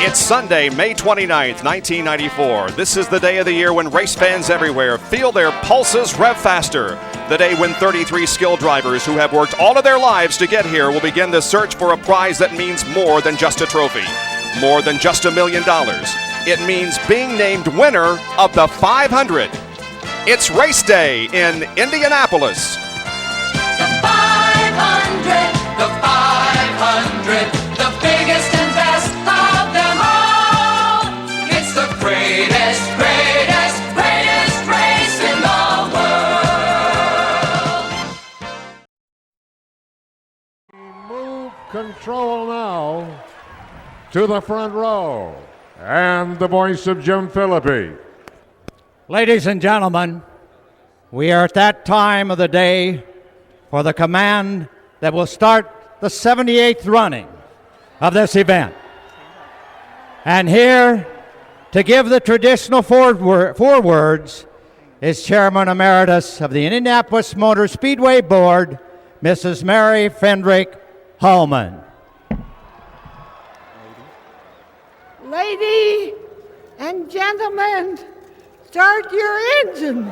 It's Sunday, May 29th, 1994. This is the day of the year when race fans everywhere feel their pulses rev faster. The day when 33 skilled drivers who have worked all of their lives to get here will begin the search for a prize that means more than just a trophy, more than just $1 million. It means being named winner of the 500. It's race day in Indianapolis. The 500, the 500, the biggest and best of them all. It's the greatest, greatest, greatest race in the world. Move control now to the front row. And the voice of Jim Philippi. Ladies and gentlemen, we are at that time of the day for the command that will start the 78th running of this event. And here to give the traditional forewords is Chairman Emeritus of the Indianapolis Motor Speedway Board, Mrs. Mary Fendrick Hallman. Ladies and gentlemen, start your engines.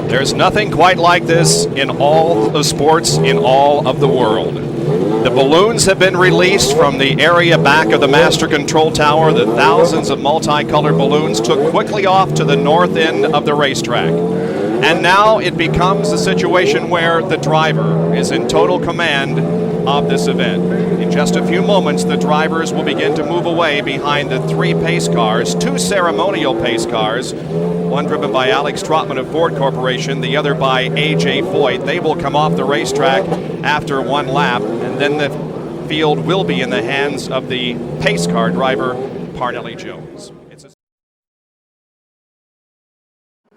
There's nothing quite like this in all of sports in all of the world. The balloons have been released from the area back of the master control tower. The thousands of multicolored balloons took quickly off to the north end of the racetrack. And now it becomes a situation where the driver is in total command of this event. In just a few moments, the drivers will begin to move away behind the 3 pace cars, 2 ceremonial pace cars, one driven by Alex Trotman of Ford Corporation, the other by A.J. Foyt. They will come off the racetrack after 1 lap, and then the field will be in the hands of the pace car driver, Parnelli Jones.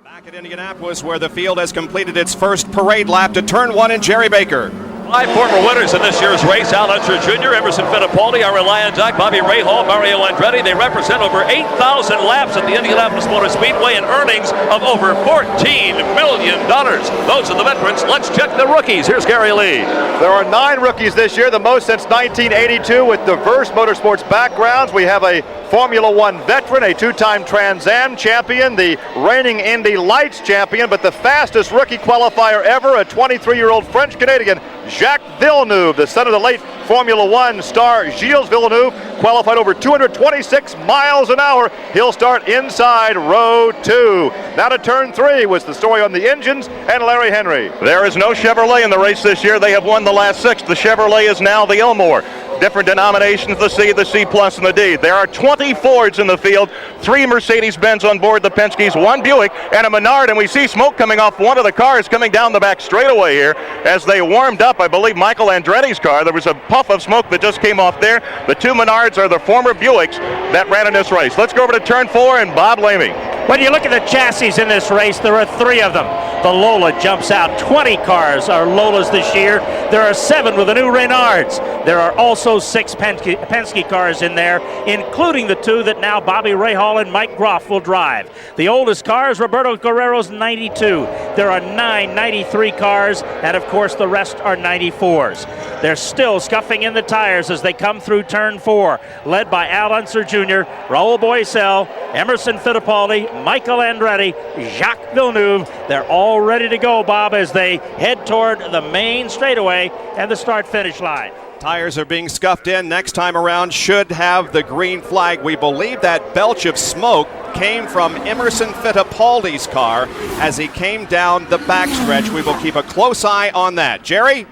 Back at Indianapolis, where the field has completed its first parade lap to turn 1 in Jerry Baker. 5 former winners in this year's race: Al Unser Jr., Emerson Fittipaldi, Ari Landak, Bobby Rahal, Mario Andretti. They represent over 8,000 laps at the Indianapolis Motor Speedway and earnings of over $14 million. Those are the veterans. Let's check the rookies. Here's Gary Lee. There are 9 rookies this year, the most since 1982, with diverse motorsports backgrounds. We have a Formula One veteran, a 2-time Trans Am champion, the reigning Indy Lights champion, but the fastest rookie qualifier ever, a 23-year-old French-Canadian, Jacques Villeneuve, the son of the late Formula One star Gilles Villeneuve, qualified over 226 miles an hour. He'll start inside row 2. Now to turn 3 was the story on the engines and Larry Henry. There is no Chevrolet in the race this year. They have won the last 6. The Chevrolet is now the Elmore. Different denominations, the C, the C+, and the D. There are 20 Fords in the field, 3 Mercedes-Benz on board the Penske's, 1 Buick, and a Menard, and we see smoke coming off one of the cars coming down the back straightaway here as they warmed up, I believe, Michael Andretti's car. There was a puff of smoke that just came off there. The 2 Menards are the former Buicks that ran in this race. Let's go over to turn 4 and Bob Lamey. When you look at the chassis in this race, there are 3 of them. The Lola jumps out. 20 cars are Lolas this year. There are 7 with the new Reynards. There are also 6 Penske cars in there, including the 2 that now Bobby Rahal and Mike Groff will drive. The oldest car is Roberto Guerrero's 92. There are 9 93 cars, and of course the rest are 94s. They're still scuffing in the tires as they come through turn 4, led by Al Unser Jr., Raul Boesel, Emerson Fittipaldi, Michael Andretti, Jacques Villeneuve. They're all ready to go, Bob, as they head toward the main straightaway and the start-finish line. Tires are being scuffed in. Next time around should have the green flag. We believe that belch of smoke came from Emerson Fittipaldi's car as he came down the backstretch. We will keep a close eye on that. Jerry?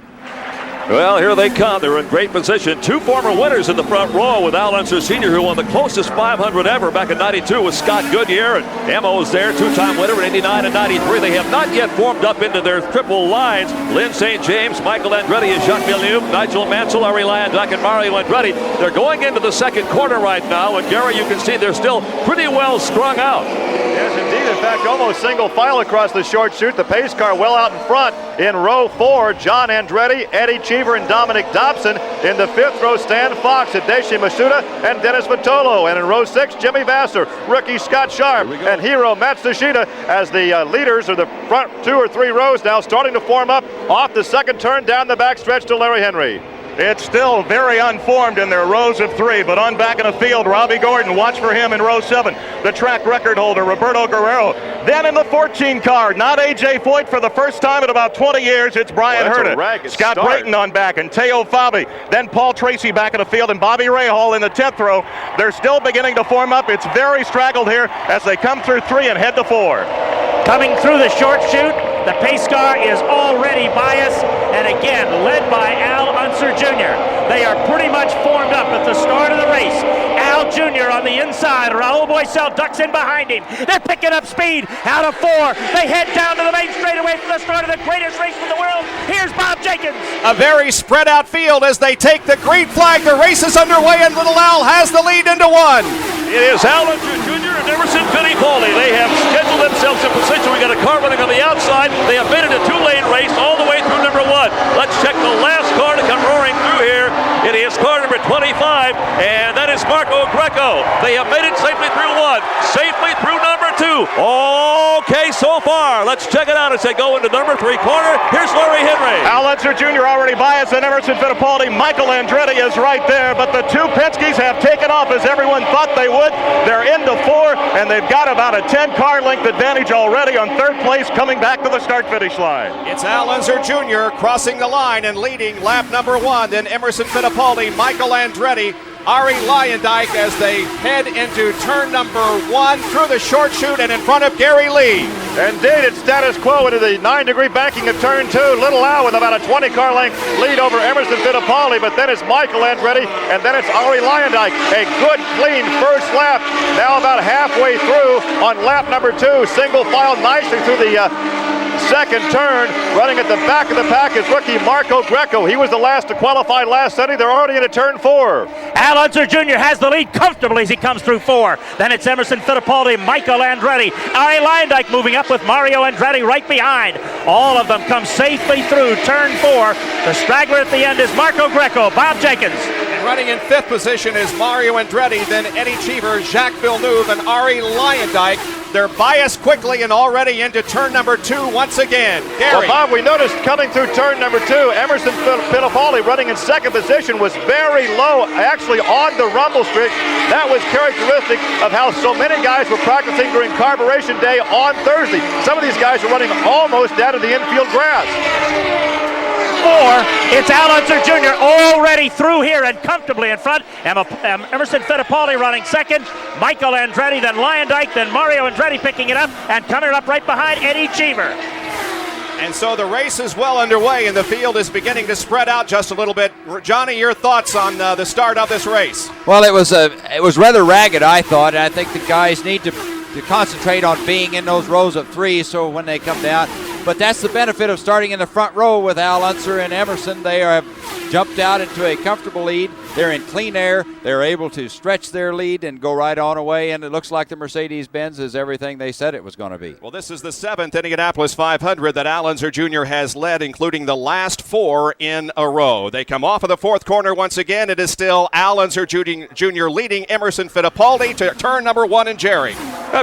Well, here they come. They're in great position. 2 former winners in the front row with Al Unser Sr., who won the closest 500 ever back in 92 with Scott Goodyear. And Emo's there, 2-time winner in 89 and 93. They have not yet formed up into their triple lines. Lynn St. James, Michael Andretti, and Jacques Villeneuve, Nigel Mansell, Ari Landak, and Mario Andretti. They're going into the second quarter right now. And Gary, you can see they're still pretty well strung out. Yes, indeed. In fact, almost single file across the short chute. The pace car well out in front. In row 4, John Andretti, Eddie Cheever, and Dominic Dobson. In the 5th row, Stan Fox, Hideshi Masuda, and Dennis Vitolo. And in row 6, Jimmy Vasser, rookie Scott Sharp, and hero Matsushita as the leaders of the front 2 or 3 rows now starting to form up off the second turn down the backstretch to Larry Henry. It's still very unformed in their rows of 3, but on back in the field, Robbie Gordon, watch for him in row 7. The track record holder, Roberto Guerrero. Then in the 14 car, not A.J. Foyt for the first time in about 20 years, it's Brian Herta. Scott Brayton on back, and Teo Fabi. Then Paul Tracy back in the field, and Bobby Rahal in the 10th row. They're still beginning to form up. It's very straggled here as they come through 3 and head to 4. Coming through the short chute, the pace car is already biased, and again, led by Al Unser Jr. They are pretty much formed up at the start of the race. Al Jr. on the inside, Raul Boisel ducks in behind him. They're picking up speed out of 4. They head down to the main straightaway for the start of the greatest race in the world. Here's Bob Jenkins. A very spread out field as they take the green flag. The race is underway, and Little Al has the lead into 1. It is Al Unser Jr. and Emerson Fittipaldi. They have scheduled themselves in position. We got a car running on the outside. They have made it a 2-lane race all the way through number 1. Let's check the last car to come roaring through here. It is car number 25, and that is Marco Greco. They have made it safely through 1, safely through number 2. Okay, so far. Let's check it out as they go into number 3 corner. Here's Larry Henry. Al Unser Jr. already biased, and Emerson Fittipaldi. Michael Andretti is right there, but the 2 Penske's have taken off as everyone thought they would. They're into 4, and they've got about a 10-car length advantage already on 3rd place coming back to the start-finish line. It's Al Unser Jr. crossing the line and leading lap number 1. Then Emerson Fittipaldi, Michael Andretti, Ari Leyendijk as they head into turn number 1 through the short chute and in front of Gary Lee. Indeed, it's status quo into the 9-degree banking of turn 2. Little Al with about a 20-car length lead over Emerson Fittipaldi, but then it's Michael Andretti, and then it's Ari Leyendijk. A good, clean first lap. Now about halfway through on lap number 2. Single file nicely through the second turn. Running at the back of the pack is rookie Marco Greco. He was the last to qualify last Sunday. They're already into turn 4. Al Unser Jr. has the lead comfortably as he comes through 4. Then it's Emerson Fittipaldi, Michael Andretti, Ari Leyendijk moving up with Mario Andretti right behind. All of them come safely through turn 4. The straggler at the end is Marco Greco. Bob Jenkins. And running in 5th position is Mario Andretti, then Eddie Cheever, Jacques Villeneuve, and Ari Leyendijk. They're biased quickly and already into turn number 2 once again. Gary. Well, Bob, we noticed coming through turn number 2, Emerson Fittipaldi running in 2nd position was very low, actually on the rumble strip. That was characteristic of how so many guys were practicing during carburation day on Thursday. Some of these guys are running almost down to the infield grass. 4. It's Al Unser Jr. already through here and comfortably in front. Emerson Fittipaldi running 2nd. Michael Andretti, then Leyendijk, then Mario Andretti picking it up, and coming up right behind Eddie Cheever. And so the race is well underway, and the field is beginning to spread out just a little bit. Johnny, your thoughts on the start of this race? Well, it was rather ragged, I thought. I think the guys need to concentrate on being in those rows of 3 so when they come down. But that's the benefit of starting in the front row with Al Unser and Emerson. They have jumped out into a comfortable lead. They're in clean air. They're able to stretch their lead and go right on away, and it looks like the Mercedes-Benz is everything they said it was going to be. Well, this is the 7th Indianapolis 500 that Al Unser Jr. has led, including the last 4 in a row. They come off of the 4th corner once again. It is still Al Unser Jr. leading Emerson Fittipaldi to turn number 1 and Jerry.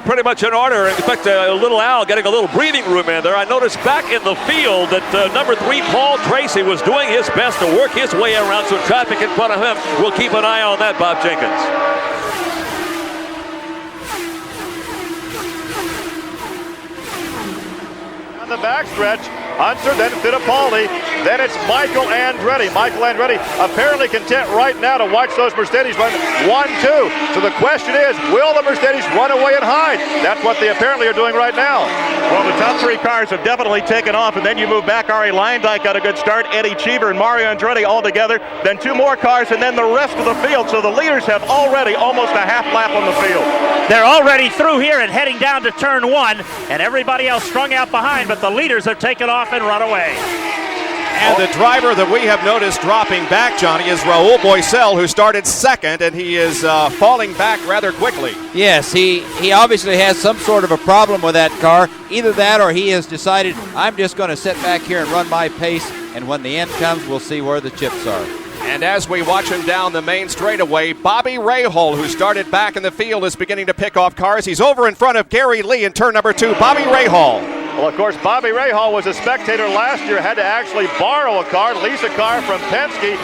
Pretty much in order. In fact, Little Al getting a little breathing room in there. I noticed back in the field that number 3, Paul Tracy, was doing his best to work his way around some traffic in front of him. We'll keep an eye on that, Bob Jenkins. On the backstretch, Unser, then Fittipaldi, then it's Michael Andretti. Michael Andretti apparently content right now to watch those Mercedes run 1-2. So the question is, will the Mercedes run away and hide? That's what they apparently are doing right now. Well, the top 3 cars have definitely taken off, and then you move back. Ari Leyendijk got a good start. Eddie Cheever and Mario Andretti all together. Then 2 more cars, and then the rest of the field. So the leaders have already almost a half lap on the field. They're already through here and heading down to turn 1, and everybody else strung out behind, but the leaders have taken off and run away. And the driver that we have noticed dropping back, Johnny, is Raul Boisel, who started second, and he is falling back rather quickly. Yes, he obviously has some sort of a problem with that car. Either that or he has decided, I'm just going to sit back here and run my pace, and when the end comes, we'll see where the chips are. And as we watch him down the main straightaway, Bobby Rahal, who started back in the field, is beginning to pick off cars. He's over in front of Gary Lee in turn number 2. Bobby Rahal. Well, of course, Bobby Rahal was a spectator last year, had to actually borrow a car, lease a car from Penske.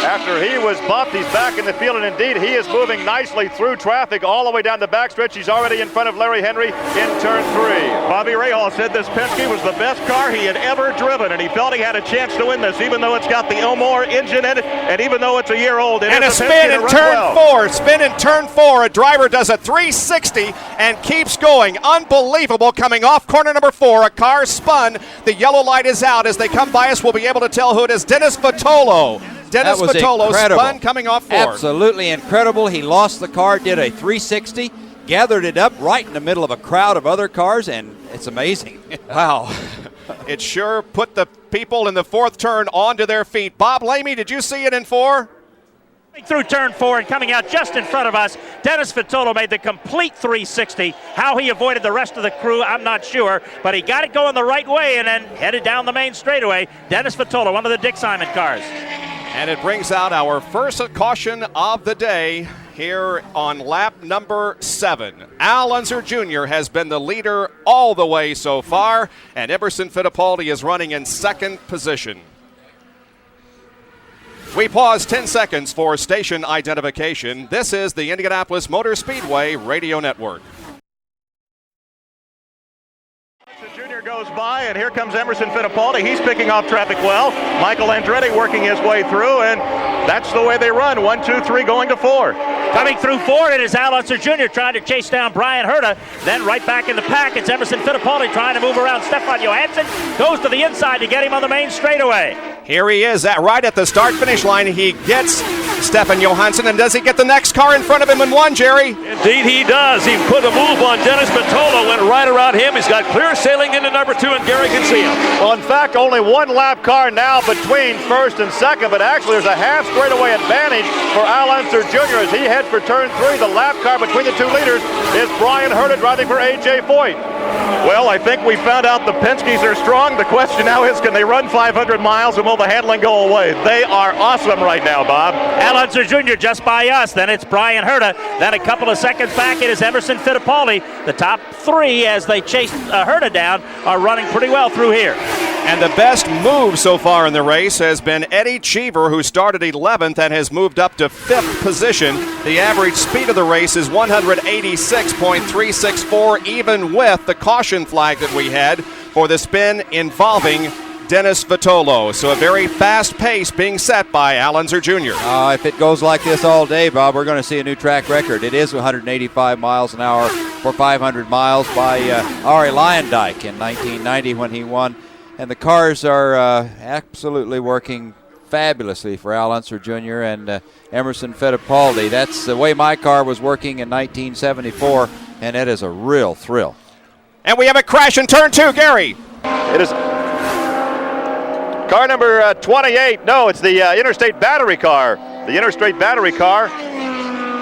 After he was bumped, he's back in the field, and indeed, he is moving nicely through traffic all the way down the backstretch. He's already in front of Larry Henry in turn 3. Bobby Rahal said this Penske was the best car he had ever driven, and he felt he had a chance to win this, even though it's got the Elmore engine in it, and even though it's a year old. And a spin in turn 4. Spin in turn 4. A driver does a 360 and keeps going. Unbelievable. Coming off corner number 4. A car spun. The yellow light is out. As they come by us, we'll be able to tell who it is. Dennis Vitolo. Dennis Vitolo spun coming off 4. Absolutely incredible. He lost the car, did a 360, gathered it up right in the middle of a crowd of other cars, and it's amazing. Wow. It sure put the people in the 4th turn onto their feet. Bob Lamey, did you see it in 4? Through turn 4 and coming out just in front of us, Dennis Vitolo made the complete 360. How he avoided the rest of the crew, I'm not sure, but he got it going the right way and then headed down the main straightaway. Dennis Vitolo, one of the Dick Simon cars. And it brings out our first caution of the day here on lap number 7. Al Unser Jr. has been the leader all the way so far, and Emerson Fittipaldi is running in 2nd position. We pause 10 seconds for station identification. This is the Indianapolis Motor Speedway Radio Network. Jr. goes by, and here comes Emerson Fittipaldi. He's picking off traffic well. Michael Andretti working his way through, and that's the way they run. 1, 2, 3, going to 4. Coming through 4, it is Al Unser Jr. trying to chase down Brian Herta. Then right back in the pack, it's Emerson Fittipaldi trying to move around. Stefan Johansson goes to the inside to get him on the main straightaway. Here he is, right at the start-finish line. He gets Stefan Johansson, and does he get the next car in front of him in 1, Jerry? Indeed he does. He put a move on Dennis Vitolo, went right around him. He's got clear sailing into number 2, and Gary can see him. Well, in fact, only 1 lap car now between 1st and 2nd, but actually there's a half straightaway advantage for Al Unser Jr. as he heads for turn 3. The lap car between the 2 leaders is Brian Herta driving for A.J. Foyt. Well, I think we found out the Penskes are strong. The question now is, can they run 500 miles and will the handling go away? They are awesome right now, Bob. Al Unser Jr. just by us. Then it's Brian Herta. Then a couple of seconds back, it is Emerson Fittipaldi. The top 3, as they chase Herta down, are running pretty well through here. And the best move so far in the race has been Eddie Cheever, who started 11th and has moved up to 5th position. The average speed of the race is 186.364, even with the caution flag that we had for the spin involving Dennis Vitolo. So a very fast pace being set by Al Unser Jr. If it goes like this all day, Bob, we're going to see a new track record. It is 185 miles an hour for 500 miles by Arie Luyendyk in 1990 when he won. And the cars are absolutely working fabulously for Al Unser Jr. and Emerson Fittipaldi. That's the way my car was working in 1974, and it is a real thrill. And we have a crash in turn 2, Gary. It is car number 28. No, it's the interstate battery car. The interstate battery car.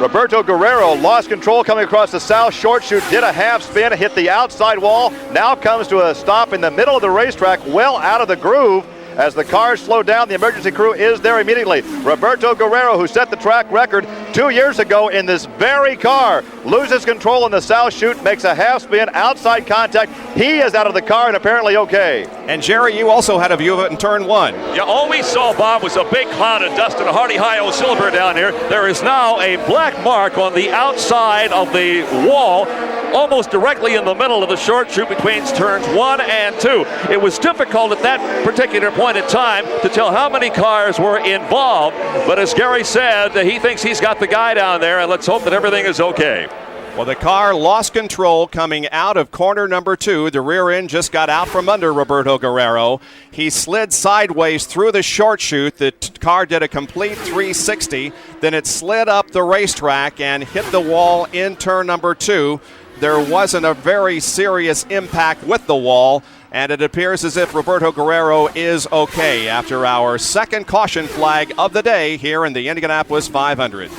Roberto Guerrero lost control coming across the south short chute, did a half spin, hit the outside wall, now comes to a stop in the middle of the racetrack, well out of the groove. As the cars slow down, the emergency crew is there immediately. Roberto Guerrero, who set the track record 2 years ago in this very car, loses control in the south chute, makes a half spin, outside contact. He is out of the car and apparently okay. And Jerry, you also had a view of it in turn 1. Yeah, all we saw, Bob, was a big cloud of dust and a Hardy High-O silver down here. There is now a black mark on the outside of the wall, almost directly in the middle of the short chute between turns 1 and 2. It was difficult at that particular point in time to tell how many cars were involved, but as Gary said, he thinks he's got the guy down there, and let's hope that everything is okay. Well, the car lost control coming out of corner number 2. The rear end just got out from under Roberto Guerrero. He slid sideways through the short chute. The car did a complete 360. Then it slid up the racetrack and hit the wall in turn number 2. There wasn't a very serious impact with the wall, And it appears as if Roberto Guerrero is okay after our second caution flag of the day here in the Indianapolis 500.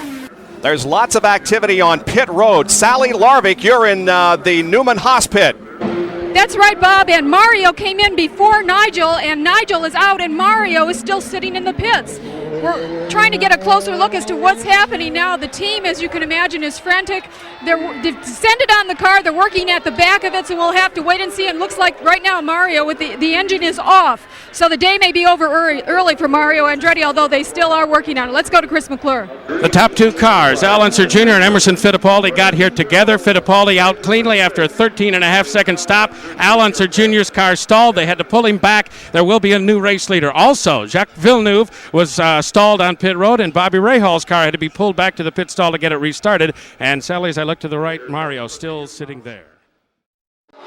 There's lots of activity on pit road. Sally Larvik, you're in the Newman Haas pit. That's right, Bob, and Mario came in before Nigel, and Nigel is out, and Mario is still sitting in the pits. We're trying to get a closer look as to what's happening now. The team, as you can imagine, is frantic. They've descended on the car. They're working at the back of it, so we'll have to wait and see. It looks like right now Mario, with the engine is off, so the day may be over early for Mario Andretti, although they still are working on it. Let's go to Chris McClure. The top two cars, Al Unser Jr. and Emerson Fittipaldi, got here together. Fittipaldi out cleanly after a 13.5-second stop. Al Unser Jr.'s car stalled. They had to pull him back. There will be a new race leader. Also, Jacques Villeneuve was stalled on pit road, and Bobby Rahall's car had to be pulled back to the pit stall to get it restarted. And Sally, as I look to the right, Mario still sitting there.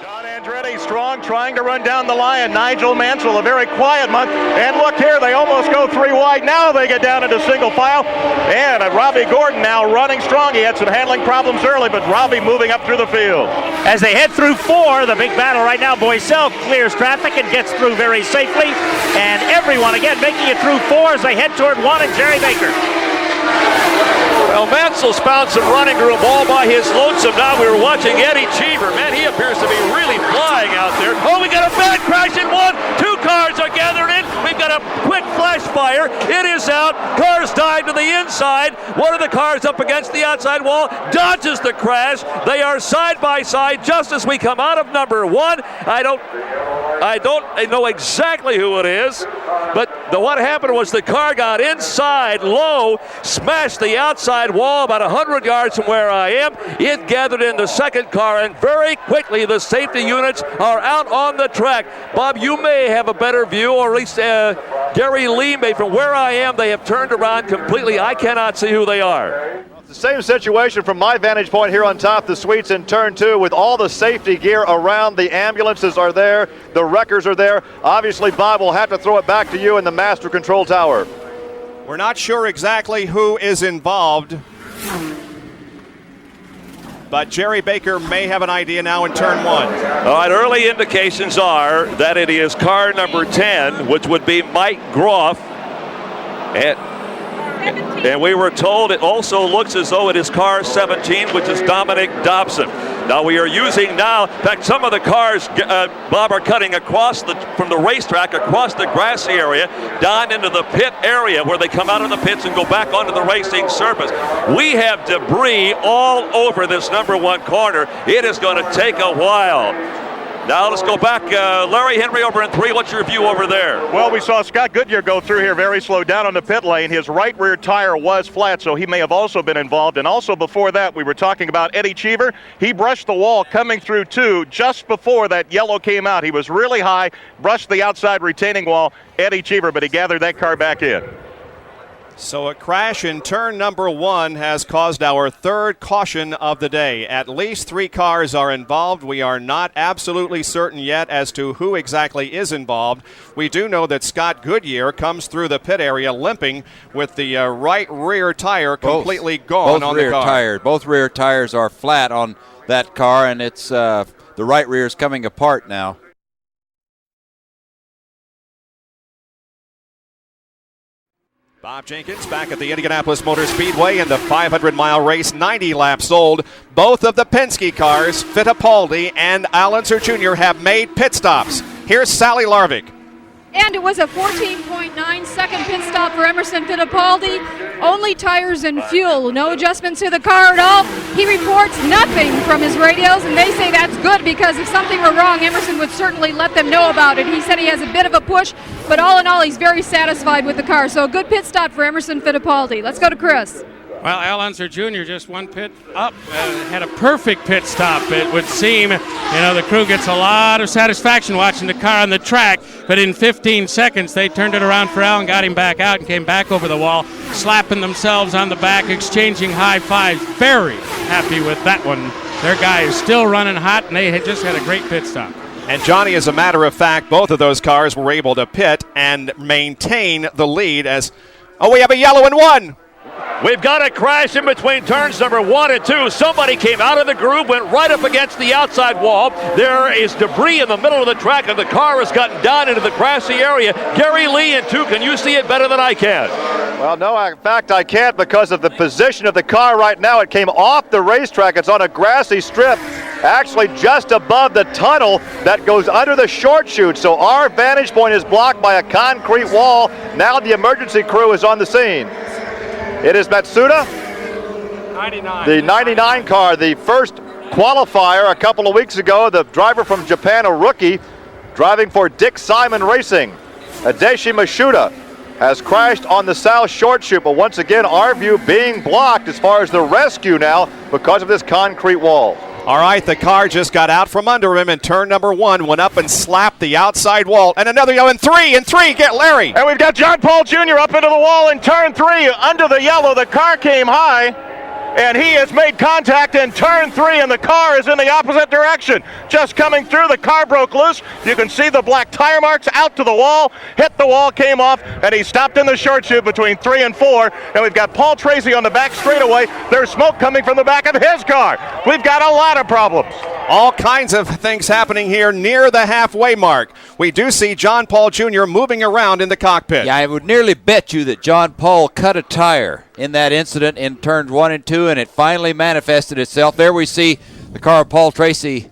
John Andretti strong, trying to run down the line. Nigel Mansell, a very quiet month. And look here, they almost go three wide. Now they get down into single file. And Robbie Gordon now running strong. He had some handling problems early, but Robbie moving up through the field. As they head through 4, the big battle right now, Boycel clears traffic and gets through very safely. And everyone, again, making it through 4 as they head toward 1 and Jerry Baker. Well, Mansell's found some running room all by his lonesome. Now we were watching Eddie Cheever. Man, he appears to be really flying out there. Oh, we got a bad crash in 1. 2 cars are gathered in. We've got a quick flash fire. It is out. Cars dive to the inside. One of the cars up against the outside wall dodges the crash. They are side by side just as we come out of number 1. I don't know exactly who it is, but what happened was the car got inside low, smashed the outside wall about 100 yards from where I am. It gathered in the second car, and very quickly the safety units are out on the track. Bob, you may have a better view, or at least Gary Lee may. From where I am, they have turned around completely. I cannot see who they are. The same situation from my vantage point here on top, the suites in turn 2 with all the safety gear around. The ambulances are there, the wreckers are there. Obviously, Bob, will have to throw it back to you in the master control tower. We're not sure exactly who is involved, but Jerry Baker may have an idea now in turn 1. All right, early indications are that it is car number 10, which would be Mike Groff. And we were told it also looks as though it is car 17, which is Dominic Dobson. Now we are using in fact, some of the cars, Bob, are cutting from the racetrack across the grassy area down into the pit area where they come out of the pits and go back onto the racing surface. We have debris all over this number 1 corner. It is going to take a while. Now let's go back. Larry Henry over in 3. What's your view over there? Well, we saw Scott Goodyear go through here very slow down on the pit lane. His right rear tire was flat, so he may have also been involved. And also before that, we were talking about Eddie Cheever. He brushed the wall coming through 2 just before that yellow came out. He was really high, brushed the outside retaining wall, Eddie Cheever, but he gathered that car back in. So a crash in turn number 1 has caused our third caution of the day. At least 3 cars are involved. We are not absolutely certain yet as to who exactly is involved. We do know that Scott Goodyear comes through the pit area limping with the right rear tire completely gone on the car. Both rear tires are flat on that car, and it's the right rear is coming apart now. Bob Jenkins back at the Indianapolis Motor Speedway in the 500-mile race, 90 laps old. Both of the Penske cars, Fittipaldi and Al Unser Jr., have made pit stops. Here's Sally Larvik. And it was a 14.9-second pit stop for Emerson Fittipaldi. Only tires and fuel, no adjustments to the car at all. He reports nothing from his radios, and they say that's good because if something were wrong, Emerson would certainly let them know about it. He said he has a bit of a push, but all in all, he's very satisfied with the car. So a good pit stop for Emerson Fittipaldi. Let's go to Chris. Well, Al Unser Jr. just one pit up, had a perfect pit stop, it would seem. The crew gets a lot of satisfaction watching the car on the track, but in 15 seconds they turned it around for Al and got him back out and came back over the wall, slapping themselves on the back, exchanging high fives. Very happy with that one. Their guy is still running hot, and they had just had a great pit stop. And Johnny, as a matter of fact, both of those cars were able to pit and maintain the lead as, we have a yellow in 1. We've got a crash in between turns number 1 and 2. Somebody came out of the groove, went right up against the outside wall. There is debris in the middle of the track, and the car has gotten down into the grassy area. Gary Lee and 2, can you see it better than I can? Well, no, in fact, I can't because of the position of the car right now. It came off the racetrack. It's on a grassy strip, actually just above the tunnel that goes under the short chute. So our vantage point is blocked by a concrete wall. Now the emergency crew is on the scene. It is Matsuda, 99. the 99 car, the first qualifier a couple of weeks ago, the driver from Japan, a rookie, driving for Dick Simon Racing. Adeshi Matsuda has crashed on the south short chute, but once again, our view being blocked as far as the rescue now because of this concrete wall. All right, the car just got out from under him in turn number 1, went up and slapped the outside wall, and another yellow in 3, get Larry. And we've got John Paul Jr. up into the wall in turn 3, under the yellow. The car came high, and he has made contact in turn 3, and the car is in the opposite direction. Just coming through, the car broke loose. You can see the black tire marks out to the wall, hit the wall, came off, and he stopped in the short chute between 3 and 4. And we've got Paul Tracy on the back straightaway. There's smoke coming from the back of his car. We've got a lot of problems. All kinds of things happening here near the halfway mark. We do see John Paul Jr. moving around in the cockpit. Yeah, I would nearly bet you that John Paul cut a tire in that incident in turns 1 and 2, and it finally manifested itself. There we see the car of Paul Tracy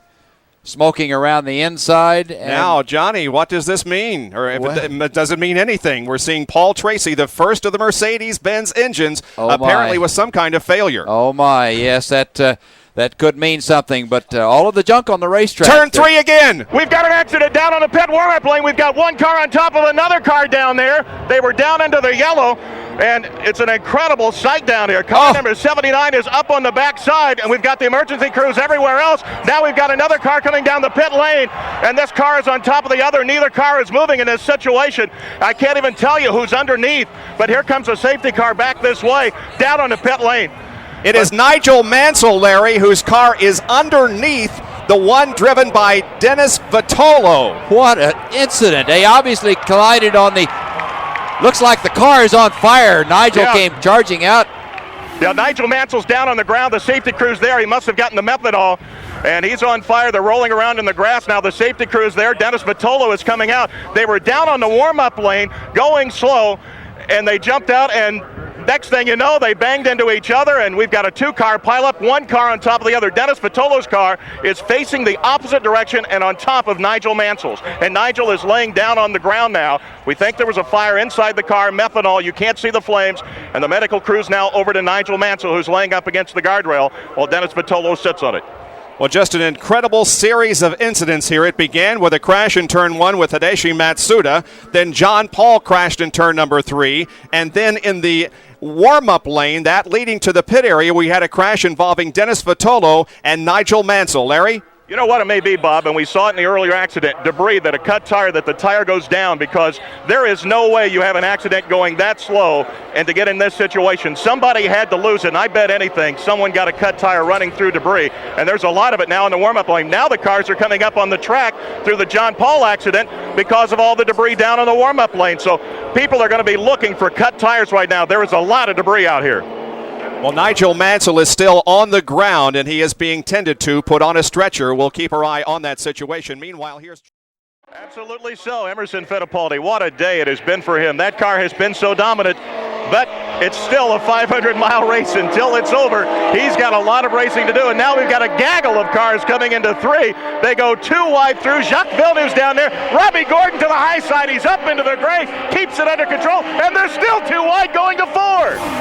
smoking around the inside. And now, Johnny, what does this mean? Or if it doesn't mean anything. We're seeing Paul Tracy, the first of the Mercedes-Benz engines, apparently with some kind of failure. Oh, my, yes, that could mean something, but all of the junk on the racetrack. Turn 3 again. We've got an accident down on the pit warm-up lane. We've got one car on top of another car down there. They were down into the yellow, and it's an incredible sight down here. Car number 79 is up on the back side, and we've got the emergency crews everywhere else. Now we've got another car coming down the pit lane, and this car is on top of the other. Neither car is moving in this situation. I can't even tell you who's underneath, but here comes a safety car back this way, down on the pit lane. It is Nigel Mansell, Larry, whose car is underneath the one driven by Dennis Vitolo. What an incident. They obviously collided on the... Looks like the car is on fire. Nigel came charging out. Yeah, Nigel Mansell's down on the ground. The safety crew's there. He must have gotten the methanol, and he's on fire. They're rolling around in the grass now. The safety crew's there. Dennis Vitolo is coming out. They were down on the warm-up lane, going slow, and they jumped out, and next thing you know, they banged into each other, and we've got a two-car pileup, one car on top of the other. Dennis Vitolo's car is facing the opposite direction and on top of Nigel Mansell's. And Nigel is laying down on the ground now. We think there was a fire inside the car, methanol. You can't see the flames. And the medical crew's now over to Nigel Mansell, who's laying up against the guardrail while Dennis Vitolo sits on it. Well, just an incredible series of incidents here. It began with a crash in turn 1 with Hideshi Matsuda. Then John Paul crashed in turn number 3. And then in the warm-up lane, that leading to the pit area, we had a crash involving Dennis Vitolo and Nigel Mansell. Larry? You know what it may be, Bob, and we saw it in the earlier accident, debris, that a cut tire, that the tire goes down, because there is no way you have an accident going that slow and to get in this situation. Somebody had to lose it, and I bet anything someone got a cut tire running through debris, and there's a lot of it now in the warm-up lane. Now the cars are coming up on the track through the John Paul accident because of all the debris down in the warm-up lane. So people are going to be looking for cut tires right now. There is a lot of debris out here. Well, Nigel Mansell is still on the ground, and he is being tended to, put on a stretcher. We'll keep our eye on that situation. Meanwhile, here's... Absolutely so. Emerson Fittipaldi, what a day it has been for him. That car has been so dominant, but it's still a 500-mile race until it's over. He's got a lot of racing to do, and now we've got a gaggle of cars coming into 3. They go 2 wide through. Jacques Villeneuve's down there. Robbie Gordon to the high side. He's up into the gray, keeps it under control, and they're still 2 wide going to 4.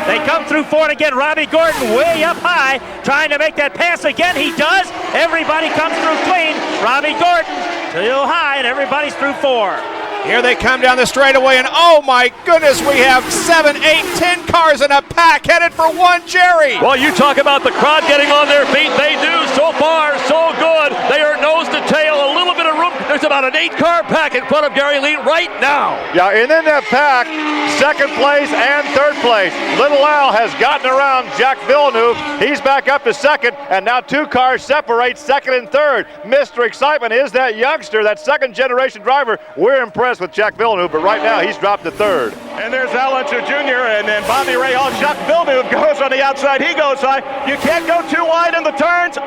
They come through 4 again. Robbie Gordon way up high, trying to make that pass again. He does. Everybody comes through clean. Robbie Gordon too high, and everybody's through 4. Here they come down the straightaway, and oh my goodness, we have 7, 8, 10 cars in a pack headed for 1 Jerry. Well, you talk about the crowd getting on their feet. They do. So far, so good. They are nose to tail, a little bit of room. There's about an 8-car pack in front of Gary Lee right now. Yeah, and in that pack, 2nd place and 3rd place. Little Al has gotten around Jacques Villeneuve. He's back up to 2nd, and now 2 cars separate 2nd and 3rd. Mr. Excitement is that youngster, that 2nd-generation driver. We're impressed with Jacques Villeneuve, but right now he's dropped to 3rd. And there's Al Unser Jr. and then Bobby Rahal. Jacques Villeneuve goes on the outside. He goes high. You can't go too wide in the turns.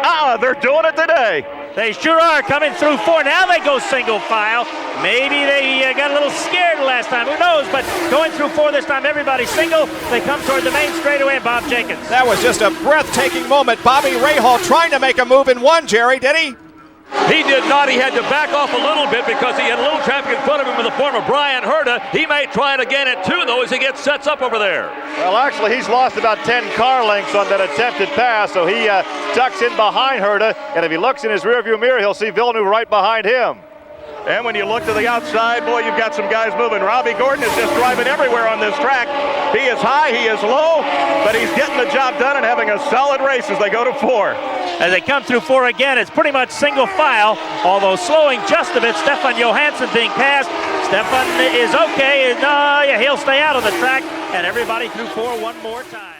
They're doing it today. They sure are coming through 4. Now they go single file. Maybe they got a little scared last time. Who knows? But going through 4 this time, everybody's single. They come toward the main straightaway and Bob Jenkins. That was just a breathtaking moment. Bobby Rahal trying to make a move in 1, Jerry, did he? He did not. He had to back off a little bit because he had a little traffic in front of him in the form of Brian Herta. He may try it again at 2, though, as he gets sets up over there. Well, actually, he's lost about 10 car lengths on that attempted pass, so he tucks in behind Herta, and if he looks in his rearview mirror, he'll see Villeneuve right behind him. And when you look to the outside, boy, you've got some guys moving. Robbie Gordon is just driving everywhere on this track. He is high, he is low, but he's getting the job done and having a solid race as they go to 4. As they come through 4 again, it's pretty much single file, although slowing just a bit. Stefan Johansson being passed. Stefan is okay. He'll stay out of the track, and everybody through 4 one more time.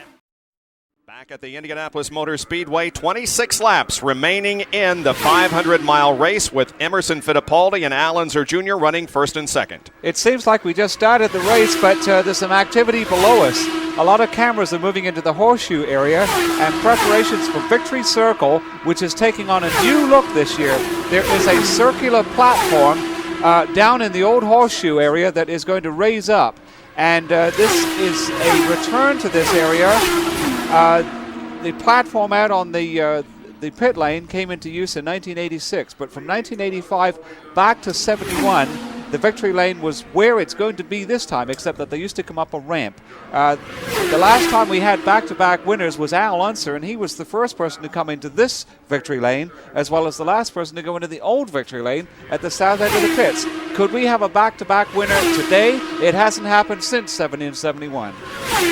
Back at the Indianapolis Motor Speedway, 26 laps remaining in the 500-mile race with Emerson Fittipaldi and Al Unser Jr. running first and second. It seems like we just started the race, but there's some activity below us. A lot of cameras are moving into the horseshoe area and preparations for Victory Circle, which is taking on a new look this year. There is a circular platform down in the old horseshoe area that is going to raise up. And this is a return to this area. The platform out on the pit lane came into use in 1986, but from 1985 back to 71, the victory lane was where it's going to be this time, except that they used to come up a ramp. The last time we had back-to-back winners was Al Unser, and he was the first person to come into this victory lane, as well as the last person to go into the old victory lane at the south end of the pits. Could we have a back-to-back winner today? It hasn't happened since 70 and 71.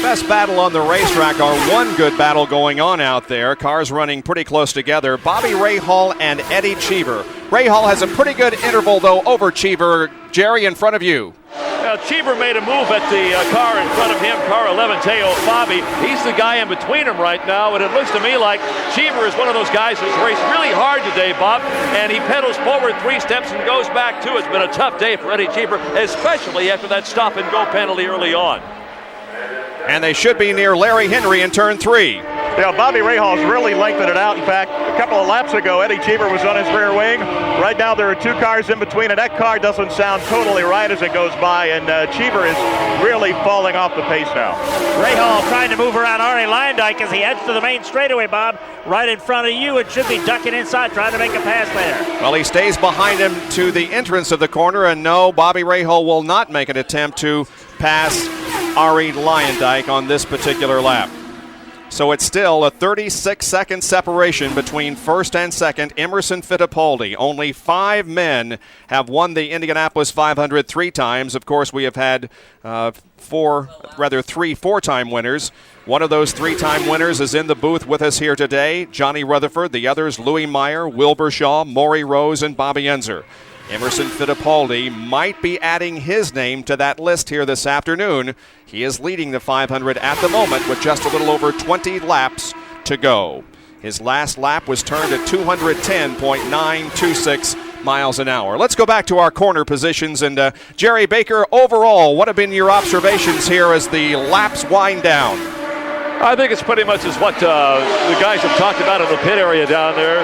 Best battle on the racetrack, or one good battle going on out there. Cars running pretty close together. Bobby Rahal and Eddie Cheever. Rahal has a pretty good interval, though, over Cheever. Jerry, in front of you. Cheever made a move at the car in front of him, car 11, Teo Bobby. He's the guy in between them right now, and it looks to me like Cheever is one of those guys who's raced really hard today, Bob, and he pedals forward 3 steps and goes back 2. It's been a tough day for Eddie Cheever, especially after that stop-and-go penalty early on. And they should be near Larry Henry in turn 3. Yeah, Bobby Rahal's really lengthened it out. In fact, a couple of laps ago, Eddie Cheever was on his rear wing. Right now, there are 2 cars in between, and that car doesn't sound totally right as it goes by, and Cheever is really falling off the pace now. Rahal trying to move around Ari Leyendyk as he heads to the main straightaway, Bob. Right in front of you, it should be ducking inside, trying to make a pass there. Well, he stays behind him to the entrance of the corner, and no, Bobby Rahal will not make an attempt to pass Ari Leyendyk on this particular lap. So it's still a 36-second separation between first and second. Emerson Fittipaldi. Only 5 men have won the Indianapolis 500 3 times. Of course, we have had 3 four-time winners. One of those 3-time winners is in the booth with us here today, Johnny Rutherford. The others, Louis Meyer, Wilbur Shaw, Maury Rose, and Bobby Unser. Emerson Fittipaldi might be adding his name to that list here this afternoon. He is leading the 500 at the moment with just a little over 20 laps to go. His last lap was turned at 210.926 miles an hour. Let's go back to our corner positions. And Jerry Baker, overall, what have been your observations here as the laps wind down? I think it's pretty much as what the guys have talked about in the pit area down there.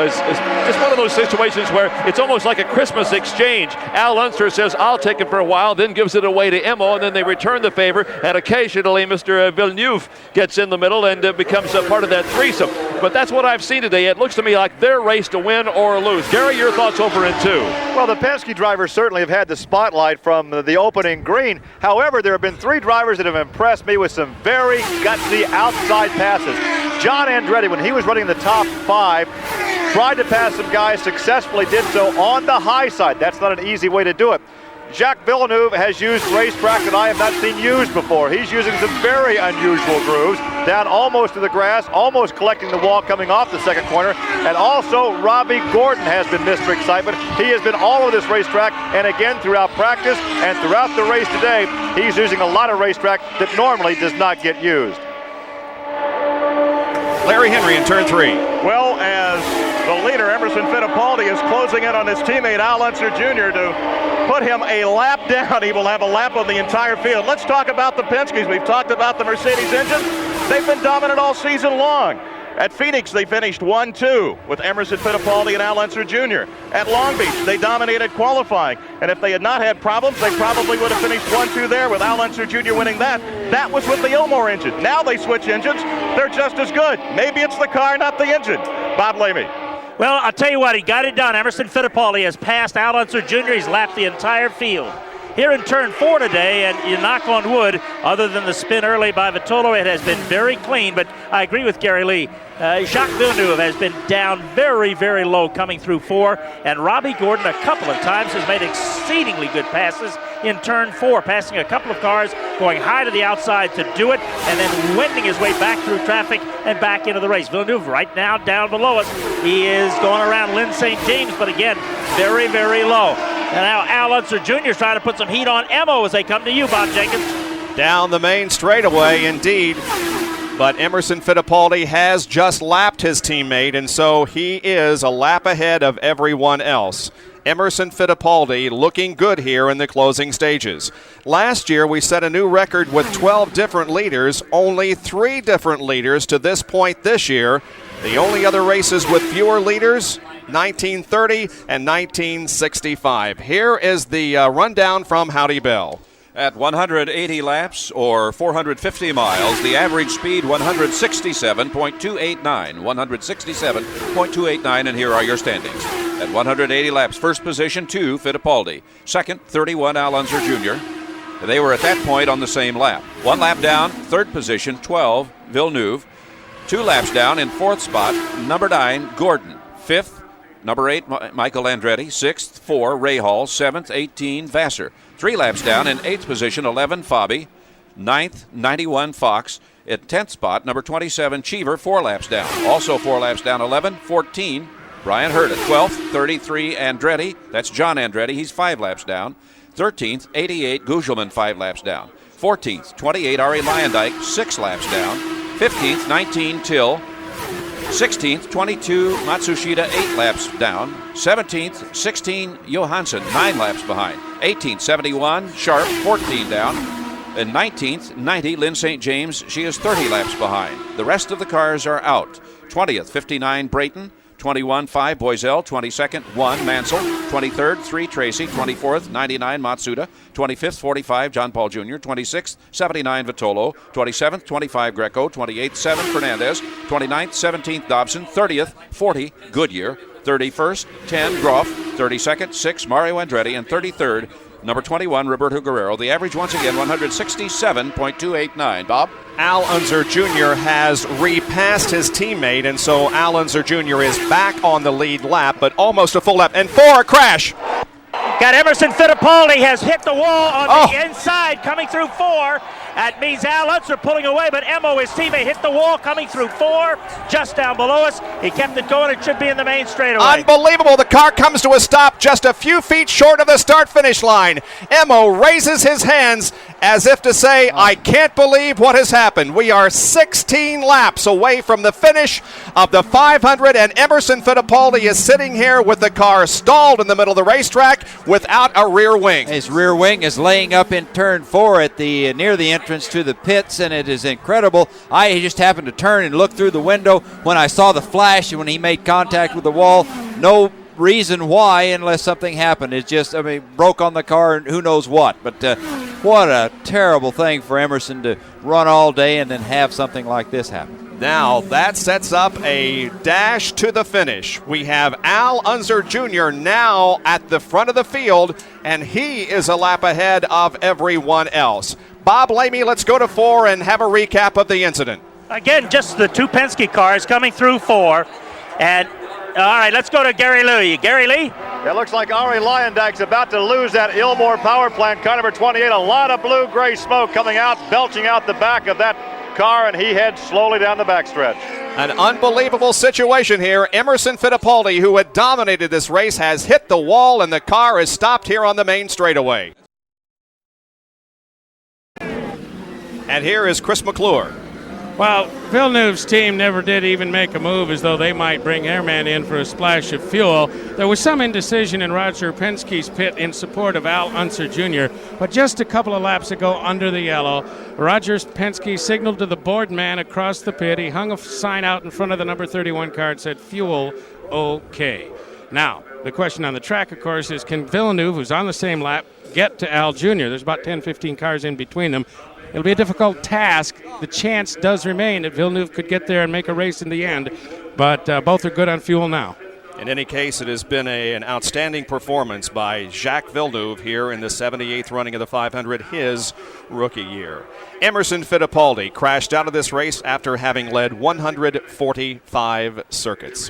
It's just one of those situations where it's almost like a Christmas exchange. Al Unser says, I'll take it for a while, then gives it away to Emo, and then they return the favor, and occasionally Mr. Villeneuve gets in the middle and becomes a part of that threesome. But that's what I've seen today. It looks to me like their race to win or lose. Gary, your thoughts over in 2? Well, the Penske drivers certainly have had the spotlight from the opening green. However, there have been 3 drivers that have impressed me with some very gutsy outside passes. John Andretti, when he was running the top 5, tried to pass some guys, successfully did so on the high side. That's not an easy way to do it. Jacques Villeneuve has used racetrack that I have not seen used before. He's using some very unusual grooves, down almost to the grass, almost collecting the wall coming off the second corner. And also, Robbie Gordon has been Mr. Excitement. He has been all over this racetrack, and again throughout practice and throughout the race today, he's using a lot of racetrack that normally does not get used. Larry Henry in turn 3. Well, as The leader, Emerson Fittipaldi, is closing in on his teammate Al Unser Jr. to put him a lap down. He will have a lap on the entire field. Let's talk about the Penske's. We've talked about the Mercedes engine. They've been dominant all season long. At Phoenix, they finished 1-2 with Emerson Fittipaldi and Al Unser Jr. At Long Beach, they dominated qualifying. And if they had not had problems, they probably would have finished 1-2 there with Al Unser Jr. winning that. That was with the Ilmor engine. Now they switch engines. They're just as good. Maybe it's the car, not the engine. Bob Lamy. Well, I'll tell you what, he got it done. Emerson Fittipaldi has passed Al Unser Jr. He's lapped the entire field. Here in turn 4 today, and you knock on wood, other than the spin early by Vitolo, it has been very clean, but I agree with Gary Lee. Jacques Villeneuve has been down very, very low coming through 4, and Robbie Gordon a couple of times has made exceedingly good passes in turn 4, passing a couple of cars, going high to the outside to do it, and then wending his way back through traffic and back into the race. Villeneuve right now down below us. He is going around Lynn St. James, but again, very, very low. And now Al Unser Jr. is trying to put some heat on Emo as they come to you, Bob Jenkins. Down the main straightaway, indeed. But Emerson Fittipaldi has just lapped his teammate, and so he is a lap ahead of everyone else. Emerson Fittipaldi looking good here in the closing stages. Last year, we set a new record with 12 different leaders, only 3 different leaders to this point this year. The only other races with fewer leaders, 1930 and 1965. Here is the rundown from Howdy Bell. At 180 laps or 450 miles, the average speed 167.289. 167.289, and here are your standings. At 180 laps, first position 2, Fittipaldi. Second, 31, Al Unser Jr. They were at that point on the same lap. 1 lap down, third position, 12, Villeneuve. 2 laps down in fourth spot, number 9, Gordon. Fifth, number 8, Michael Andretti. 6th, 4, Rahal. 7th, 18, Vassar. 3 laps down in 8th position, 11, Fabi. 9th, 91, Fox. At 10th spot, number 27, Cheever, 4 laps down. Also 4 laps down, 11, 14, Brian Hurd. At 12th, 33, Andretti. That's John Andretti. He's 5 laps down. 13th, 88, Gugelman, 5 laps down. 14th, 28, Ari Lyondike, 6 laps down. 15th, 19, Till. 16th, 22, Matsushita, 8 laps down. 17th, 16, Johansson, 9 laps behind. 18th, 71, Sharp, 14 down. And 19th, 90, Lynn St. James, she is 30 laps behind. The rest of the cars are out. 20th, 59, Brayton. 21, 5, Boisel. 22nd, 1, Mansell. 23rd, 3, Tracy. 24th, 99, Matsuda. 25th, 45, John Paul Jr. 26th, 79, Vitolo. 27th, 25, Greco. 28th, 7, Fernandez. 29th, 17th, Dobson. 30th, 40, Goodyear. 31st, 10, Groff. 32nd, 6, Mario Andretti. And 33rd, number 21, Roberto Guerrero. The average, once again, 167.289. Bob? Al Unser Jr. has repassed his teammate, and so Al Unser Jr. is back on the lead lap, but almost a full lap. And 4, a crash. Got Emerson Fittipaldi has hit the wall on the inside coming through 4. That means Al Unser pulling away, but Emo, his teammate, hit the wall coming through 4, just down below us. He kept it going. It should be in the main straightaway. Unbelievable. The car comes to a stop just a few feet short of the start-finish line. Emo raises his hands as if to say, I can't believe what has happened. We are 16 laps away from the finish of the 500, and Emerson Fittipaldi is sitting here with the car stalled in the middle of the racetrack without a rear wing. His rear wing is laying up in turn 4 at the near the entrance to the pits, and it is incredible. I just happened to turn and look through the window when I saw the flash and when he made contact with the wall. No reason why unless something happened. It just, broke on the car and who knows what. But what a terrible thing for Emerson to run all day and then have something like this happen. Now that sets up a dash to the finish. We have Al Unser Jr. now at the front of the field, and he is a lap ahead of everyone else. Bob Lamy, let's go to 4 and have a recap of the incident. Again, just the 2 Penske cars coming through 4. And all right, let's go to Gary Lee. Gary Lee? It looks like Ari Lyondike's about to lose that Ilmor power plant, car number 28. A lot of blue-gray smoke coming out, belching out the back of that car, and he heads slowly down the backstretch. An unbelievable situation here. Emerson Fittipaldi, who had dominated this race, has hit the wall, and the car is stopped here on the main straightaway. And here is Chris McClure. Well, Villeneuve's team never did even make a move as though they might bring Airman in for a splash of fuel. There was some indecision in Roger Penske's pit in support of Al Unser Jr., but just a couple of laps ago under the yellow, Roger Penske signaled to the board man across the pit. He hung a sign out in front of the number 31 car and said, "Fuel okay." Now, the question on the track, of course, is can Villeneuve, who's on the same lap, get to Al Jr.? There's about 10, 15 cars in between them. It'll be a difficult task. The chance does remain that Villeneuve could get there and make a race in the end, but both are good on fuel now. In any case, it has been an outstanding performance by Jacques Villeneuve here in the 78th running of the 500, his rookie year. Emerson Fittipaldi crashed out of this race after having led 145 circuits.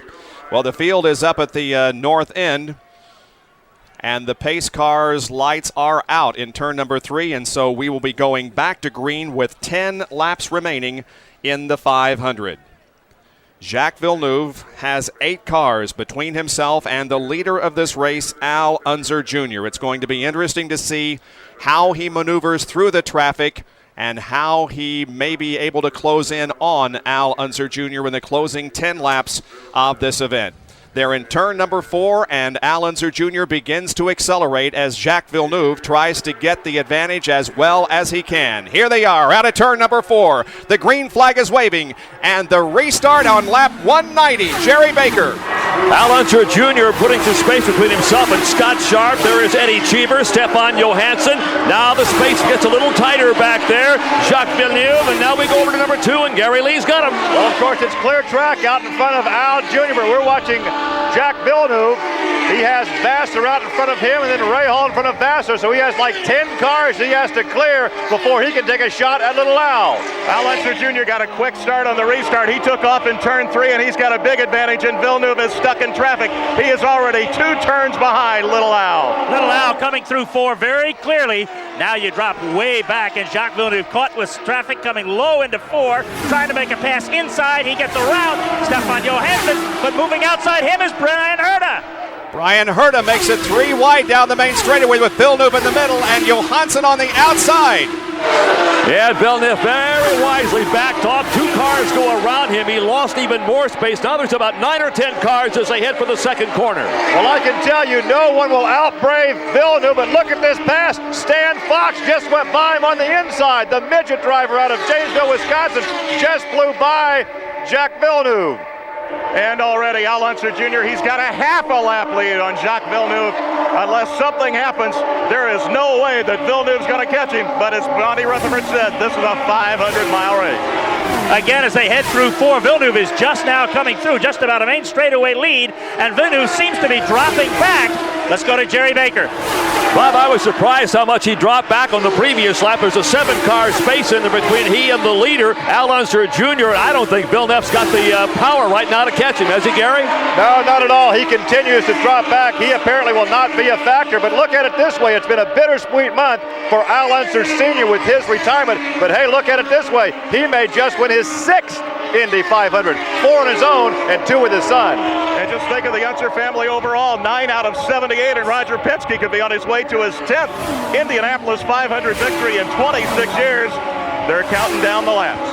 Well, the field is up at the north end, and the pace car's lights are out in turn number 3, and so we will be going back to green with 10 laps remaining in the 500. Jacques Villeneuve has 8 cars between himself and the leader of this race, Al Unser Jr. It's going to be interesting to see how he maneuvers through the traffic and how he may be able to close in on Al Unser Jr. in the closing 10 laps of this event. They're in turn number 4, and Al Unser Jr. begins to accelerate as Jacques Villeneuve tries to get the advantage as well as he can. Here they are out of turn number 4. The green flag is waving, and the restart on lap 190. Jerry Baker. Al Unser Jr. putting some space between himself and Scott Sharp. There is Eddie Cheever, Stefan Johansson. Now the space gets a little tighter back there. Jacques Villeneuve, and now we go over to number 2, and Gary Lee's got him. Well, of course, it's clear track out in front of Al Jr., but we're watching Jacques Villeneuve. He has Vassar out in front of him, and then Ray Hall in front of Vassar, so he has like 10 cars he has to clear before he can take a shot at little Al. Al Unser Jr. got a quick start on the restart. He took off in turn 3, and he's got a big advantage, and Villeneuve is stuck in traffic. He is already 2 turns behind little Al. Little Al coming through 4 very clearly. Now you drop way back, and Jacques Villeneuve caught with traffic coming low into 4, trying to make a pass inside. He gets around Stefan Johansson, but moving outside him is Brian Herta. Brian Herta makes it 3 wide down the main straightaway with Villeneuve in the middle and Johansson on the outside. Yeah, Villeneuve very wisely backed off. 2 cars go around him. He lost even more space. Now there's about 9 or 10 cars as they head for the second corner. Well, I can tell you, no one will outbrave Villeneuve, but look at this pass. Stan Fox just went by him on the inside. The midget driver out of Janesville, Wisconsin, just flew by Jacques Villeneuve. And already Al Unser Jr., he's got a half a lap lead on Jacques Villeneuve. Unless something happens, there is no way that Villeneuve's going to catch him. But as Bonnie Rutherford said, this is a 500-mile race. Again, as they head through 4, Villeneuve is just now coming through, just about a main straightaway lead, and Villeneuve seems to be dropping back. Let's go to Jerry Baker. Bob, I was surprised how much he dropped back on the previous lap. There's a 7-car space in there between he and the leader, Al Unser Jr. I don't think Villeneuve's got the power right now to catch him, has he, Gary? No, not at all. He continues to drop back. He apparently will not be a factor, but look at it this way. It's been a bittersweet month for Al Unser Sr. with his retirement, but hey, look at it this way. He may just win his 6th Indy 500, 4 on his own and 2 with his son. And just think of the Unser family overall, 9 out of 78, and Roger Penske could be on his way to his 10th Indianapolis 500 victory in 26 years. They're counting down the laps.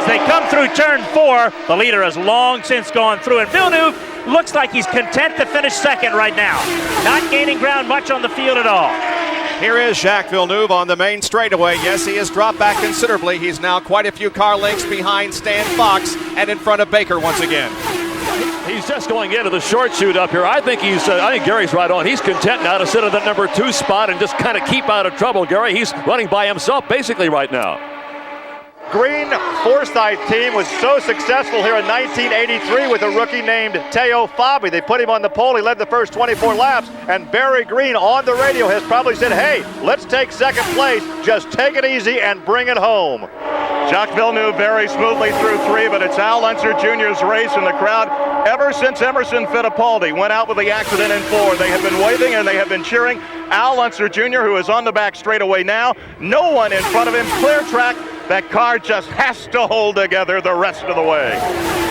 As they come through turn 4, the leader has long since gone through, and Villeneuve looks like he's content to finish second right now, not gaining ground much on the field at all. Here is Jacques Villeneuve on the main straightaway. Yes, he has dropped back considerably. He's now quite a few car lengths behind Stan Fox and in front of Baker once again. He's just going into the short chute up here. I think Gary's right on. He's content now to sit at the number 2 spot and just kind of keep out of trouble, Gary. He's running by himself basically right now. Green Forsythe team was so successful here in 1983 with a rookie named Teo Fabi. They put him on the pole. He led the first 24 laps, and Barry Green on the radio has probably said, hey, let's take second place. Just take it easy and bring it home. Jacques Villeneuve very smoothly through 3, but it's Al Unser Jr.'s race in the crowd. Ever since Emerson Fittipaldi went out with the accident in 4, they have been waving and they have been cheering. Al Unser Jr., who is on the back straightaway now, no one in front of him, clear track. That car just has to hold together the rest of the way.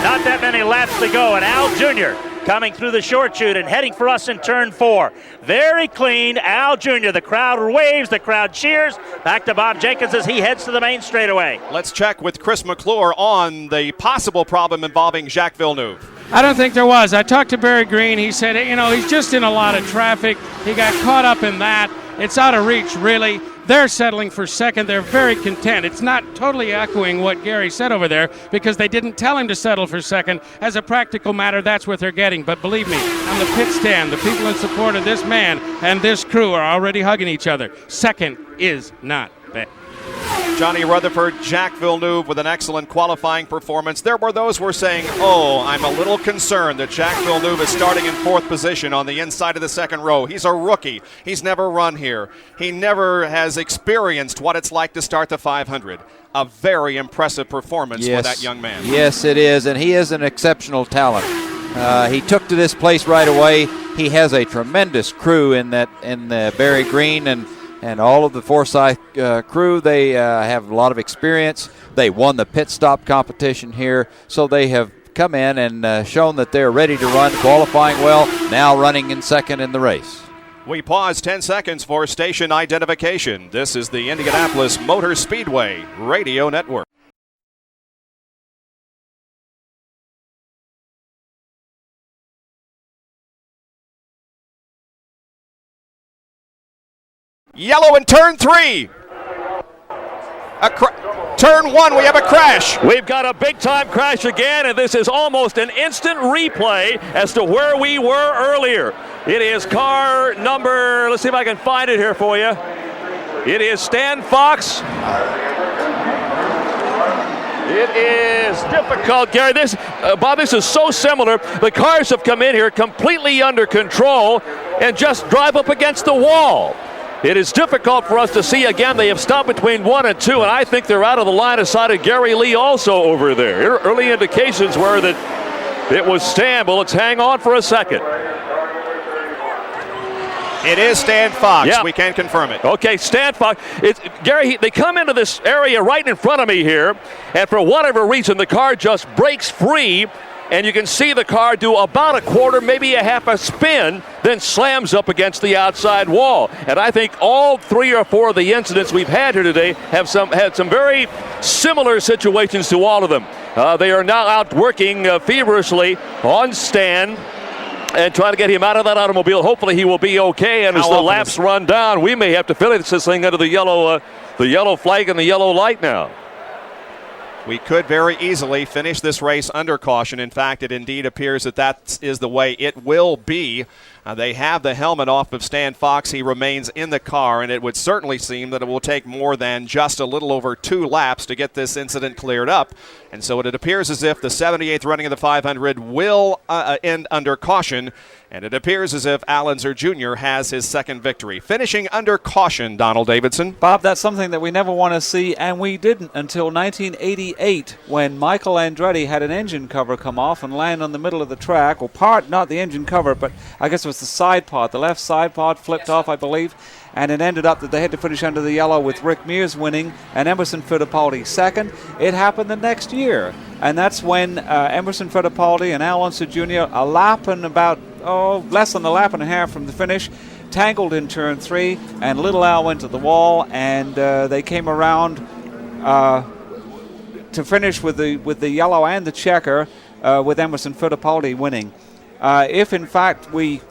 Not that many laps to go, and Al Jr. coming through the short chute and heading for us in turn 4. Very clean, Al Jr. The crowd waves, the crowd cheers. Back to Bob Jenkins as he heads to the main straightaway. Let's check with Chris McClure on the possible problem involving Jacques Villeneuve. I don't think there was. I talked to Barry Green. He said, he's just in a lot of traffic. He got caught up in that. It's out of reach, really. They're settling for second. They're very content. It's not totally echoing what Gary said over there because they didn't tell him to settle for second. As a practical matter, that's what they're getting. But believe me, on the pit stand, the people in support of this man and this crew are already hugging each other. Second is not bad. Johnny Rutherford, Jacques Villeneuve with an excellent qualifying performance. There were those who were saying, I'm a little concerned that Jacques Villeneuve is starting in 4th position on the inside of the second row. He's a rookie. He's never run here. He never has experienced what it's like to start the 500. A very impressive performance for that young man. Yes, it is, and he is an exceptional talent. He took to this place right away. He has a tremendous crew in Barry Green and all of the Forsyth crew. They have a lot of experience. They won the pit stop competition here, so they have come in and shown that they're ready to run, qualifying well, now running in second in the race. We pause 10 seconds for station identification. This is the Indianapolis Motor Speedway Radio Network. Yellow in turn 3. Turn 1, we have a crash. We've got a big-time crash again, and this is almost an instant replay as to where we were earlier. It is car number, let's see if I can find it here for you. It is Stan Fox. It is difficult, Gary. Bob, this is so similar. The cars have come in here completely under control and just drive up against the wall. It is difficult for us to see. Again, they have stopped between 1 and 2, and I think they're out of the line of sight of Gary Lee also over there. Early indications were that it was Stan, but let's hang on for a second. It is Stan Fox. Yeah. We can confirm it. Okay, Stan Fox. Gary, they come into this area right in front of me here, and for whatever reason, the car just breaks free. And you can see the car do about a quarter, maybe a half a spin, then slams up against the outside wall. And I think all 3 or 4 of the incidents we've had here today have had some very similar situations to all of them. They are now out working feverishly on Stan and trying to get him out of that automobile. Hopefully he will be okay. And as the laps run down, we may have to finish this thing under the yellow flag and the yellow light now. We could very easily finish this race under caution. In fact, it indeed appears that is the way it will be. They have the helmet off of Stan Fox. He remains in the car, and it would certainly seem that it will take more than just a little over 2 laps to get this incident cleared up. And so it appears as if the 78th running of the 500 will end under caution, and it appears as if Al Unser Jr. has his second victory. Finishing under caution, Donald Davidson. Bob, that's something that we never want to see, and we didn't until 1988 when Michael Andretti had an engine cover come off and land on the middle of the track, or part, not the engine cover, but I guess it was the side pod. The left side pod flipped off, I believe, and it ended up that they had to finish under the yellow with Rick Mears winning and Emerson Fittipaldi second. It happened the next year, and that's when Emerson Fittipaldi and Al Unser Jr. a lap and about, less than a lap and a half from the finish, tangled in turn 3, and little Al went to the wall, and they came around to finish with the yellow and the checker, with Emerson Fittipaldi winning. If in fact we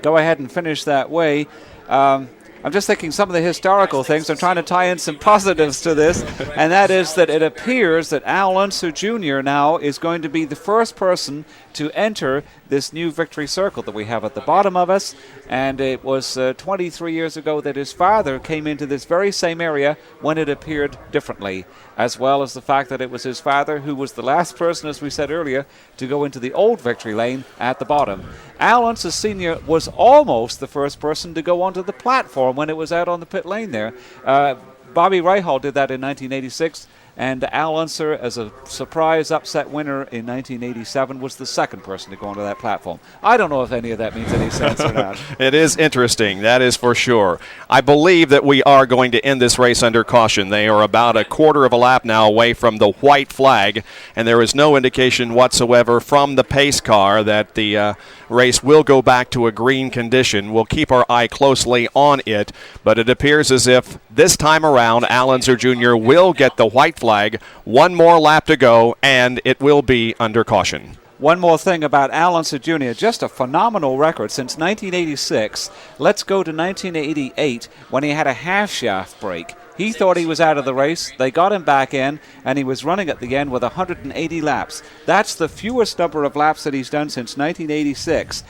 go ahead and finish that way, I'm just thinking some of the historical things. I'm trying to tie in some positives to this, and that is that it appears that Al Unser Jr. now is going to be the first person to enter this new victory circle that we have at the bottom of us. And it was 23 years ago that his father came into this very same area when it appeared differently, as well as the fact that it was his father who was the last person, as we said earlier, to go into the old victory lane at the bottom. Al Unser Sr. was almost the first person to go onto the platform when it was out on the pit lane there. Bobby Rahal did that in 1986. And Al Unser, as a surprise upset winner in 1987, was the second person to go onto that platform. I don't know if any of that means any sense or not. It is interesting, that is for sure. I believe that we are going to end this race under caution. They are about a quarter of a lap now away from the white flag, and there is no indication whatsoever from the pace car that the race will go back to a green condition. We'll keep our eye closely on it, but it appears as if this time around Al Unser Jr. will get the white flag. One more lap to go, and it will be under caution. One more thing about Al Unser Jr., just a phenomenal record since 1986. Let's go to 1988 when he had a half-shaft break. He thought he was out of the race. They got him back in, and he was running at the end with 180 laps. That's the fewest number of laps that he's done since 1986.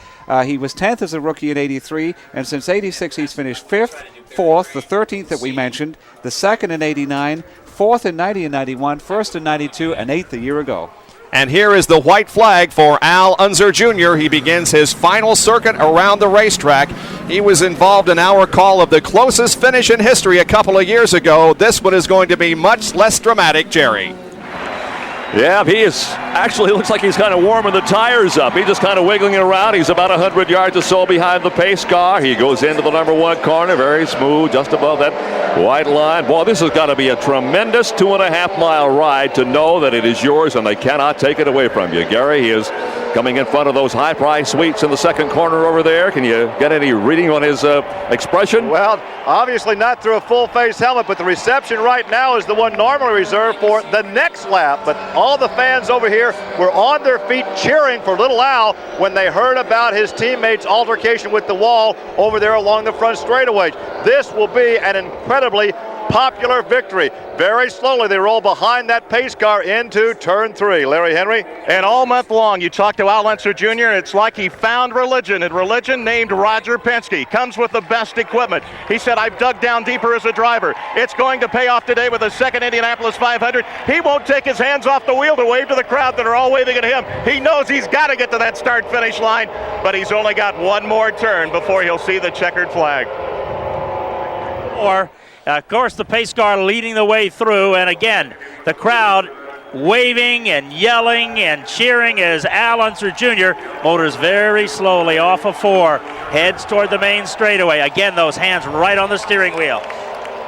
He was 10th as a rookie in 83, and since 86 he's finished 5th, 4th, the 13th that we mentioned, the 2nd in 89, 4th in 90 and 91, 1st in 92, and 8th a year ago. And here is the white flag for Al Unser Jr. He begins his final circuit around the racetrack. He was involved in our call of the closest finish in history a couple of years ago. This one is going to be much less dramatic, Jerry. Yeah, he is actually looks like he's kind of warming the tires up. He's just kind of wiggling around. He's about 100 yards or so behind the pace car. He goes into the number one corner, very smooth, just above that white line. Boy, this has got to be a tremendous 2.5-mile ride to know that it is yours and they cannot take it away from you. Gary, he is coming in front of those high-price suites in the second corner over there. Can you get any reading on his expression? Well, obviously not through a full-face helmet, but the reception right now is the one normally reserved for the next lap. But all the fans over here were on their feet cheering for little Al when they heard about his teammates' altercation with the wall over there along the front straightaway. This will be an incredibly popular victory. Very slowly they roll behind that pace car into turn 3. Larry Henry? And all month long you talk to Al Unser Jr. and it's like he found religion, and religion named Roger Penske. Comes with the best equipment. He said, I've dug down deeper as a driver. It's going to pay off today with a second Indianapolis 500. He won't take his hands off the wheel to wave to the crowd that are all waving at him. He knows he's got to get to that start-finish line, but he's only got one more turn before he'll see the checkered flag. Of course, the pace car leading the way through, and again, the crowd waving and yelling and cheering as Al Unser Jr. motors very slowly off of 4, heads toward the main straightaway. Again, those hands right on the steering wheel.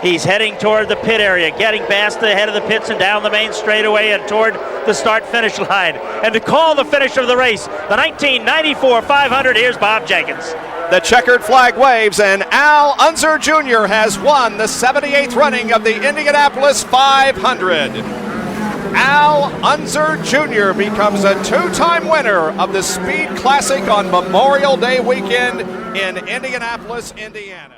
He's heading toward the pit area, getting past the head of the pits and down the main straightaway and toward the start-finish line. And to call the finish of the race, the 1994 500, here's Bob Jenkins. The checkered flag waves, and Al Unser Jr. has won the 78th running of the Indianapolis 500. Al Unser Jr. becomes a 2-time winner of the Speed Classic on Memorial Day weekend in Indianapolis, Indiana.